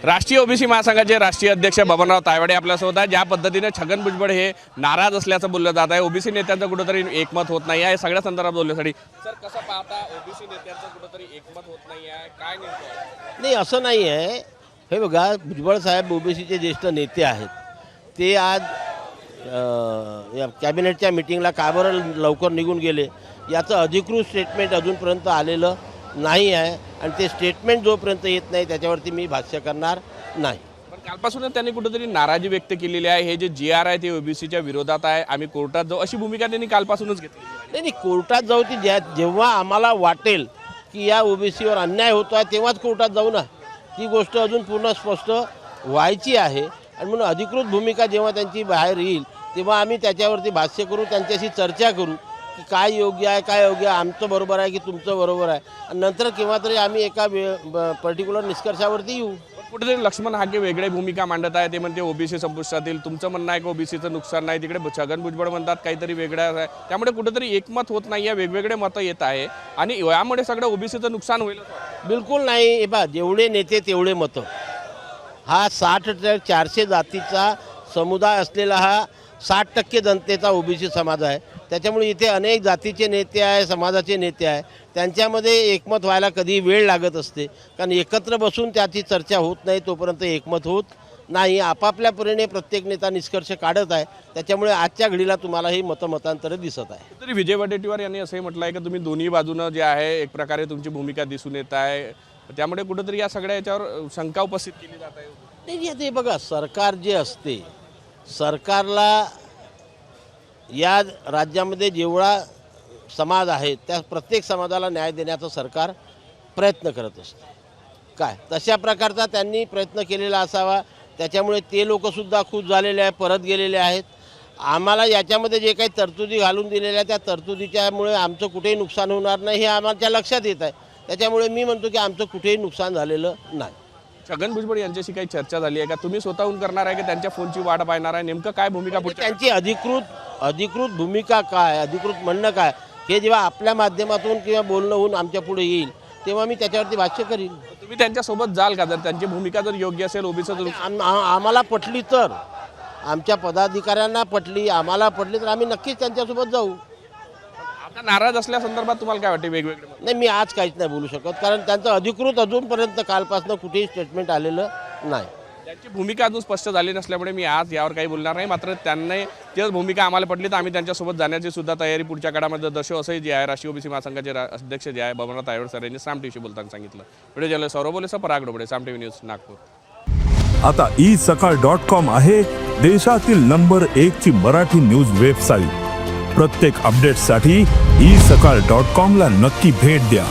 राष्ट्रीय ओबीसी महासंघाचे राष्ट्रीय अध्यक्ष बबनराव तायवाडे आपल्यासोबत आहे। ज्या पद्धतीने छगन भुजबळ हे नाराज असल्याचं बोललं जात आहे, ओबीसी नेत्यांचं कुठेतरी एकमत होत नाही आहे, सगळ्या संदर्भात बोलण्यासाठी सर कसं पाहता ओबीसी नेत्यांचं कुठेतरी एकमत होत नाही आहे, काय नेमकं? नाही असं नाही आहे। हे बघा, भुजबळ साहेब ओबीसीचे ज्येष्ठ नेते आहेत, ते आज या कॅबिनेटच्या मीटिंगला का बरं लवकर निघून गेले याचं अधिकृत स्टेटमेंट अजूनपर्यंत आलेलं नाही आहे आणि ते स्टेटमेंट जोपर्यंत येत नाही त्याच्यावरती मी भाष्य करणार नाही। पण कालपासूनच त्यांनी कुठेतरी नाराजी व्यक्त केलेली आहे। हे जे GR आहे ते ओबीसीच्या विरोधात आहे, आम्ही कोर्टात जाऊ अशी भूमिका त्यांनी कालपासूनच घेतली। नाही, कोर्टात जाऊ ती जेव्हा आम्हाला वाटेल की या ओबीसीवर अन्याय होतो आहे तेव्हाच कोर्टात जाऊ ना। ती गोष्ट अजून पूर्ण स्पष्ट व्हायची आहे आणि म्हणून अधिकृत भूमिका जेव्हा त्यांची बाहेर येईल तेव्हा आम्ही त्याच्यावरती भाष्य करू, त्यांच्याशी चर्चा करू की काय योग्य आहे, काय योग्य आहे, आमचं बरोबर आहे की तुमचं बरोबर आहे, आणि नंतर केव्हा तरी आम्ही एका पर्टिक्युलर निष्कर्षावरती येऊ। कुठेतरी लक्ष्मण हाके वेगळे भूमिका मांडत आहे, ते म्हणते ओबीसी संपुष्टात येईल। तुमचं म्हणणं आहे की ओबीसीचं नुकसान नाही, तिकडे छगन भुजबळ म्हणतात काहीतरी वेगळं आहे, त्यामुळे कुठेतरी एकमत होत नाही आहे, वेगवेगळे मतं येत आहे आणि यामुळे सगळं ओबीसीचं नुकसान होईल। बिलकुल नाही। हे बा, जेवढे नेते तेवढे मतं। हा 400 जातीचा समुदाय असलेला हा 60% जनतेचा ओबीसी समाज आहे, त्याच्यामुळे इथे अनेक जातीचे नेते आहे, समाजाचे नेते आहे, त्यांच्यामध्ये एकमत व्हायला कधी वेळ लागत असते, कारण एकत्र बसून त्याची चर्चा होत नाही तोपर्यंत एकमत होत नाही। आपापल्या परीने प्रत्येक नेता निष्कर्ष काढत आहे, त्याच्यामुळे आजच्या घडीला तुम्हाला ही मतांतर दिसत आहे। तरी विजय वडेट्टीवार यांनी असंही म्हटलं आहे की तुम्ही दोन्ही बाजूनं जे आहे एक प्रकारे तुमची भूमिका दिसून येत आहे, त्यामुळे कुठेतरी या सगळ्या याच्यावर शंका उपस्थित केली जात आहे। नाही, ते बघा, सरकार जे असते, सरकारला या राज्यामध्ये जेवढा समाज आहे त्या प्रत्येक समाजाला न्याय देण्याचा सरकार प्रयत्न करत असते। काय तशा प्रकारचा त्यांनी प्रयत्न केलेला असावा, त्याच्यामुळे ते लोकसुद्धा खुश झालेले आहे, परत गेलेले आहेत। आम्हाला याच्यामध्ये जे काही तरतुदी घालून दिलेल्या त्या तरतुदीच्यामुळे आमचं कुठेही नुकसान होणार नाही हे आम्हाला लक्षात येत आहे, त्याच्यामुळे मी म्हणतो की आमचं कुठेही नुकसान झालेलं नाही। छगन भुजबळ यांच्याशी काही चर्चा झाली आहे का? तुम्ही स्वतःहून करणार आहे की त्यांच्या फोनची वाट पाहणार आहे? नेमकं काय भूमिका पुढची? त्यांची अधिकृत भूमिका काय, अधिकृत म्हणणं काय, हे जेव्हा आपल्या माध्यमातून किंवा बोलणं होऊन आमच्या पुढे येईल तेव्हा मी त्याच्यावरती भाष्य करीन। तुम्ही त्यांच्यासोबत जाल का? जर त्यांची भूमिका जर योग्य असेल, ओबीसीचं आम्हाला पटली तर, आमच्या पदाधिकाऱ्यांना पटली, आम्हाला पटली तर आम्ही नक्कीच त्यांच्यासोबत जाऊ। आता नाराज असल्या संदर्भात तुम्हाला काय वाटते? वेगवेगळे नाही, मी आज काहीच नाही बोलू शकत, कारण त्यांचं अधिकृत अजूनपर्यंत कालपासून कुठेही स्टेटमेंट आलेलं नाही। त्यांची भूमिका अजून स्पष्ट झाली नसल्यामुळे मी आज यावर काही बोलणार नाही। मात्र त्यांनी तीच भूमिका आम्हाला पटली तर आम्ही त्यांच्यासोबत जाण्याची सुद्धा तयारी पुढच्या काळामध्ये दर्शवू, असंही जे आहे राष्ट्रीय ओबीसी महासंघाचे अध्यक्ष जे आहे बबनराव तायवाडे सर यांनी साम टीव्हीशी बोलताना सांगितलं। व्हिडिओ जर्नलिस्ट सौरभ बोलेसह पराग डोबळे, साम टीव्ही न्यूज, नागपूर। आता isakal.com आहे देशातील नंबर 1 ची मराठी न्यूज वेबसाईट। प्रत्येक अपडेटसाठी isakal.com ला नक्की भेट द्या।